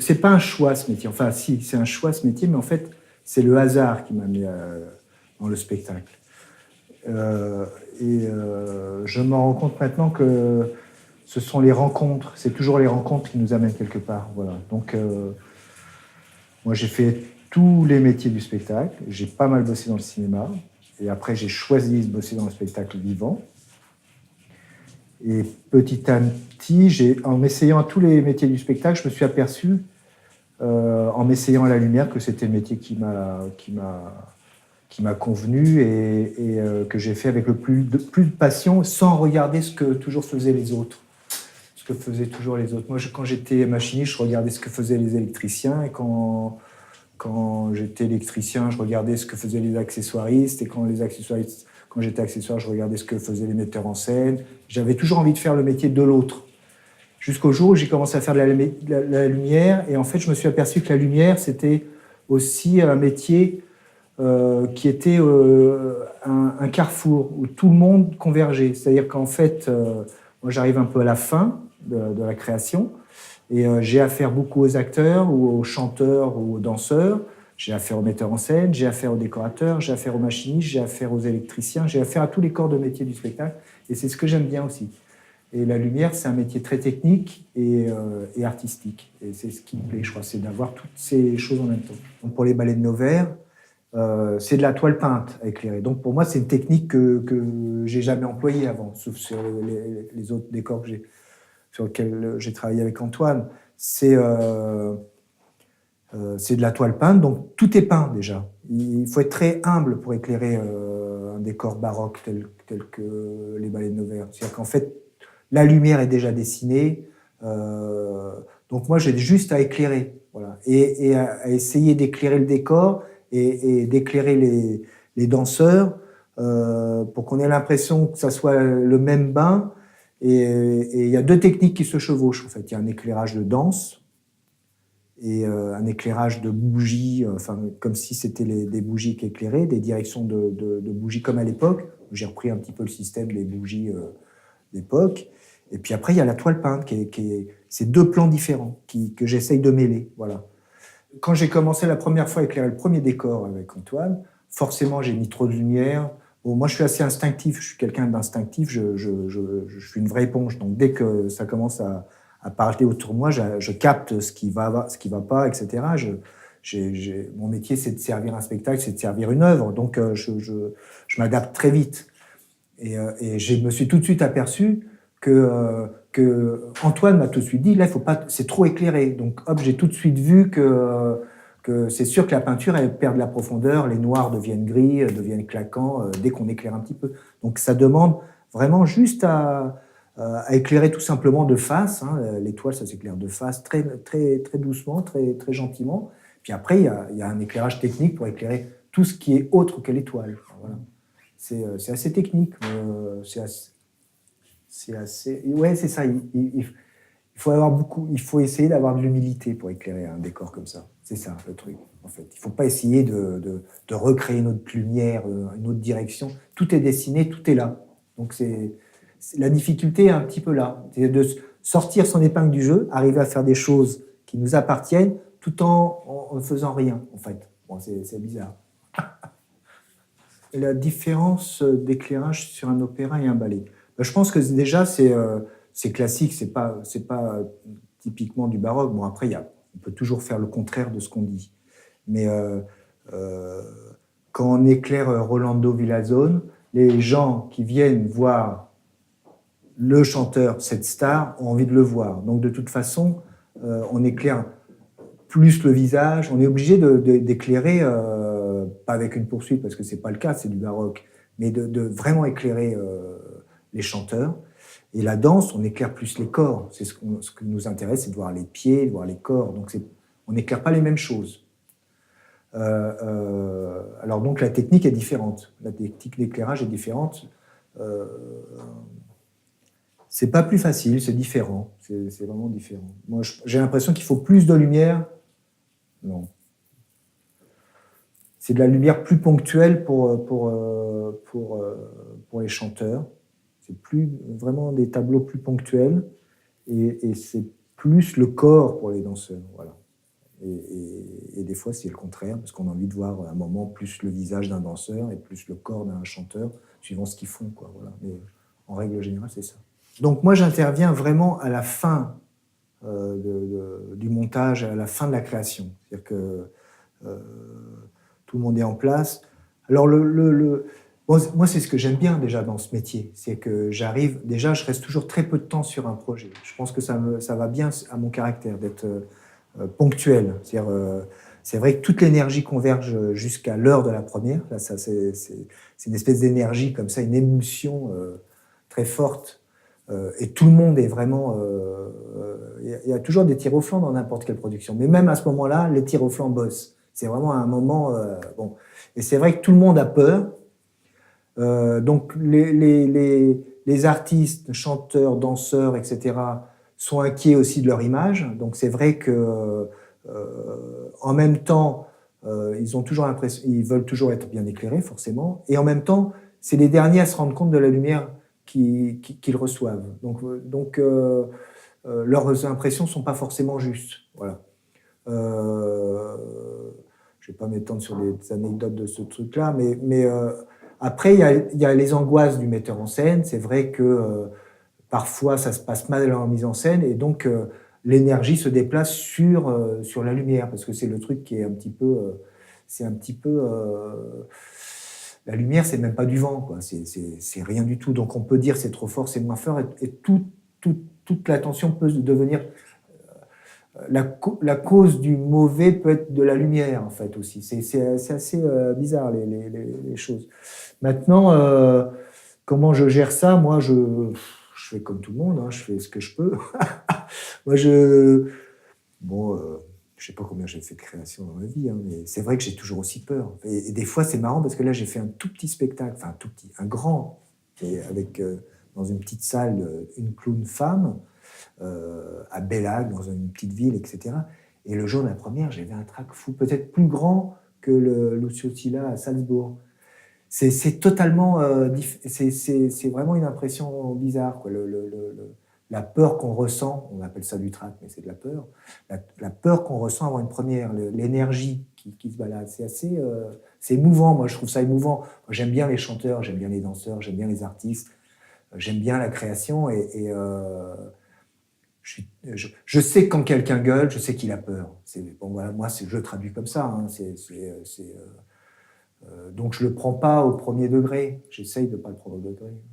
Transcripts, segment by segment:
C'est pas un choix ce métier. Enfin, si, c'est un choix ce métier, mais en fait, c'est le hasard qui m'a mis dans le spectacle. Je me rends compte maintenant que ce sont les rencontres. C'est toujours les rencontres qui nous amènent quelque part. Voilà. Donc, moi, j'ai fait tous les métiers du spectacle. J'ai pas mal bossé dans le cinéma. Et après, j'ai choisi de bosser dans le spectacle vivant. Et petit à petit, en m'essayant à tous les métiers du spectacle, je me suis aperçu, en m'essayant à la lumière, que c'était le métier qui m'a convenu et que j'ai fait avec le plus de passion, sans regarder ce que toujours faisaient les autres. Ce que faisaient toujours les autres. Moi, quand j'étais machiniste, je regardais ce que faisaient les électriciens. Et quand j'étais électricien, je regardais ce que faisaient les accessoiristes. Et quand j'étais accessoire, je regardais ce que faisaient les metteurs en scène. J'avais toujours envie de faire le métier de l'autre. Jusqu'au jour où j'ai commencé à faire de la lumière. Et en fait, je me suis aperçu que la lumière, c'était aussi un métier qui était un carrefour où tout le monde convergeait. C'est-à-dire qu'en fait, moi, j'arrive un peu à la fin de la création. Et j'ai affaire beaucoup aux acteurs, ou aux chanteurs, ou aux danseurs. J'ai affaire aux metteurs en scène, j'ai affaire aux décorateurs, j'ai affaire aux machinistes, j'ai affaire aux électriciens, j'ai affaire à tous les corps de métier du spectacle. Et c'est ce que j'aime bien aussi. Et la lumière, c'est un métier très technique et artistique. Et c'est ce qui me plaît, je crois, c'est d'avoir toutes ces choses en même temps. Donc pour les ballets de Nevers, c'est de la toile peinte à éclairer. Donc pour moi, c'est une technique que j'ai jamais employée avant, sauf sur les autres décors sur lesquels j'ai travaillé avec Antoine. C'est de la toile peinte, donc tout est peint déjà. Il faut être très humble pour éclairer un décor baroque tel que les ballets de Nevers. C'est-à-dire qu'en fait, la lumière est déjà dessinée, donc moi j'ai juste à éclairer, voilà, et à essayer d'éclairer le décor et d'éclairer les danseurs pour qu'on ait l'impression que ça soit le même bain. Et il y a deux techniques qui se chevauchent en fait. Il y a un éclairage de danse et un éclairage de bougies, enfin comme si c'était des bougies qui éclairaient, des directions de bougies comme à l'époque. J'ai repris un petit peu le système des bougies d'époque. Et puis après, il y a la toile peinte, c'est deux plans différents que j'essaye de mêler. Voilà. Quand j'ai commencé la première fois à éclairer le premier décor avec Antoine, forcément, j'ai mis trop de lumière. Bon, moi, je suis assez instinctif. Je suis quelqu'un d'instinctif. Je suis une vraie éponge. Donc, dès que ça commence à parler autour de moi, je capte ce qui va pas, etc. Mon métier, c'est de servir un spectacle, c'est de servir une œuvre. Donc, je m'adapte très vite. Et je me suis tout de suite aperçu que Antoine m'a tout de suite dit, là, il faut pas, c'est trop éclairé. Donc, hop, j'ai tout de suite vu que c'est sûr que la peinture, elle perd de la profondeur, les noirs deviennent gris, deviennent claquants dès qu'on éclaire un petit peu. Donc, ça demande vraiment juste à éclairer tout simplement de face. Hein. L'étoile, ça s'éclaire de face, très, très, très doucement, très, très gentiment. Puis après, il y a un éclairage technique pour éclairer tout ce qui est autre que l'étoile. Voilà. C'est assez technique. Ouais, c'est ça. Il faut essayer d'avoir de l'humilité pour éclairer un décor comme ça. C'est ça le truc, en fait. Il ne faut pas essayer de recréer une autre lumière, une autre direction. Tout est dessiné, tout est là. Donc la difficulté est un petit peu là. C'est de sortir son épingle du jeu, arriver à faire des choses qui nous appartiennent, tout en ne faisant rien, en fait. Bon, c'est bizarre. La différence d'éclairage sur un opéra et un ballet. Je pense que déjà, c'est classique, c'est pas typiquement du baroque. Bon, après, on peut toujours faire le contraire de ce qu'on dit. Mais quand on éclaire Rolando Villazone, les gens qui viennent voir le chanteur, cette star, ont envie de le voir. Donc, de toute façon, on éclaire plus le visage. On est obligé d'éclairer, pas avec une poursuite, parce que c'est pas le cas, c'est du baroque, mais de vraiment éclairer les chanteurs. Et la danse, on éclaire plus les corps. Ce qui nous intéresse, c'est de voir les pieds, de voir les corps. Donc, on n'éclaire pas les mêmes choses. Alors donc, la technique est différente. La technique d'éclairage est différente. C'est pas plus facile, c'est différent. C'est vraiment différent. Moi, j'ai l'impression qu'il faut plus de lumière. Non. C'est de la lumière plus ponctuelle pour les chanteurs. C'est vraiment des tableaux plus ponctuels et c'est plus le corps pour les danseurs. Voilà. Et des fois, c'est le contraire, parce qu'on a envie de voir à un moment plus le visage d'un danseur et plus le corps d'un chanteur, suivant ce qu'ils font, quoi. Voilà. Mais en règle générale, c'est ça. Donc moi, j'interviens vraiment à la fin du montage, à la fin de la création. C'est-à-dire que tout le monde est en place. Alors, bon, moi, c'est ce que j'aime bien déjà dans ce métier. C'est que déjà, je reste toujours très peu de temps sur un projet. Je pense que ça va bien à mon caractère d'être ponctuel. C'est-à-dire, c'est vrai que toute l'énergie converge jusqu'à l'heure de la première. Là, ça, c'est une espèce d'énergie comme ça, une émulsion très forte. Et tout le monde est vraiment... Il y a toujours des tirs au flanc dans n'importe quelle production. Mais même à ce moment-là, les tirs au flanc bossent. C'est vraiment un moment... bon. Et c'est vrai que tout le monde a peur. Donc les artistes, chanteurs, danseurs, etc., sont inquiets aussi de leur image. Donc c'est vrai que en même temps, ils ont toujours l'impression, ils veulent toujours être bien éclairés, forcément. Et en même temps, c'est les derniers à se rendre compte de la lumière qu'ils reçoivent. Donc leurs impressions sont pas forcément justes. Voilà. Je vais pas m'étendre sur les anecdotes de ce truc-là, mais après, il y a les angoisses du metteur en scène. C'est vrai que parfois, ça se passe mal en mise en scène, et donc l'énergie se déplace sur la lumière, parce que c'est le truc qui est un petit peu... la lumière, c'est même pas du vent, quoi. C'est rien du tout. Donc on peut dire c'est trop fort, c'est moins fort, et toute l'attention peut devenir... La cause du mauvais peut être de la lumière, en fait, aussi. C'est assez bizarre, les choses. Maintenant, comment je gère ça? Moi, je fais comme tout le monde, hein, je fais ce que je peux. Moi, bon, je sais pas combien j'ai fait de création dans ma vie, hein, mais c'est vrai que j'ai toujours aussi peur. Et des fois, c'est marrant, parce que là, j'ai fait un tout petit spectacle, enfin, un tout petit, un grand, et avec, dans une petite salle, une clown femme, à Bellac, dans une petite ville, etc. Et le jour de la première, j'avais un trac fou, peut-être plus grand que le Lucio Silla à Salzbourg. C'est totalement... c'est vraiment une impression bizarre, quoi. La peur qu'on ressent, on appelle ça du trac, mais c'est de la peur. La peur qu'on ressent avant une première, l'énergie qui se balade, c'est assez... c'est émouvant, moi je trouve ça émouvant. J'aime bien les chanteurs, j'aime bien les danseurs, j'aime bien les artistes, j'aime bien la création, je sais que quand quelqu'un gueule, je sais qu'il a peur. Bon, voilà, moi, je le traduis comme ça. Hein, donc, je ne le prends pas au premier degré. J'essaye de ne pas le prendre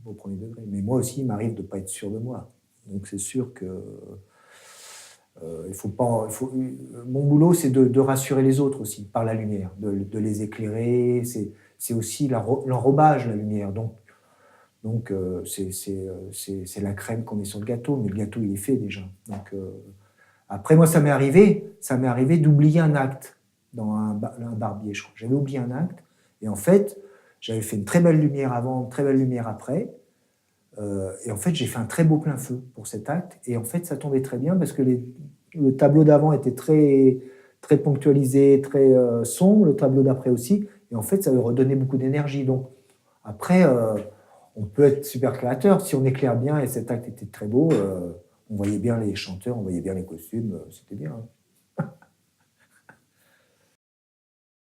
au premier degré. Mais moi aussi, il m'arrive de ne pas être sûr de moi. Donc, c'est sûr que mon boulot, c'est de rassurer les autres aussi, par la lumière, de les éclairer. C'est aussi l'enrobage, la lumière. Donc, c'est la crème qu'on met sur le gâteau, mais le gâteau, il est fait déjà. Donc, après, moi, ça m'est arrivé d'oublier un acte dans un barbier, je crois. J'avais oublié un acte, et en fait, j'avais fait une très belle lumière avant, une très belle lumière après, et en fait, j'ai fait un très beau plein feu pour cet acte, et en fait, ça tombait très bien, parce que le tableau d'avant était très, très ponctualisé, très sombre, le tableau d'après aussi, et en fait, ça avait redonné beaucoup d'énergie. Donc, après... on peut être super créateur. Si on éclaire bien, et cet acte était très beau, on voyait bien les chanteurs, on voyait bien les costumes, c'était bien. Hein.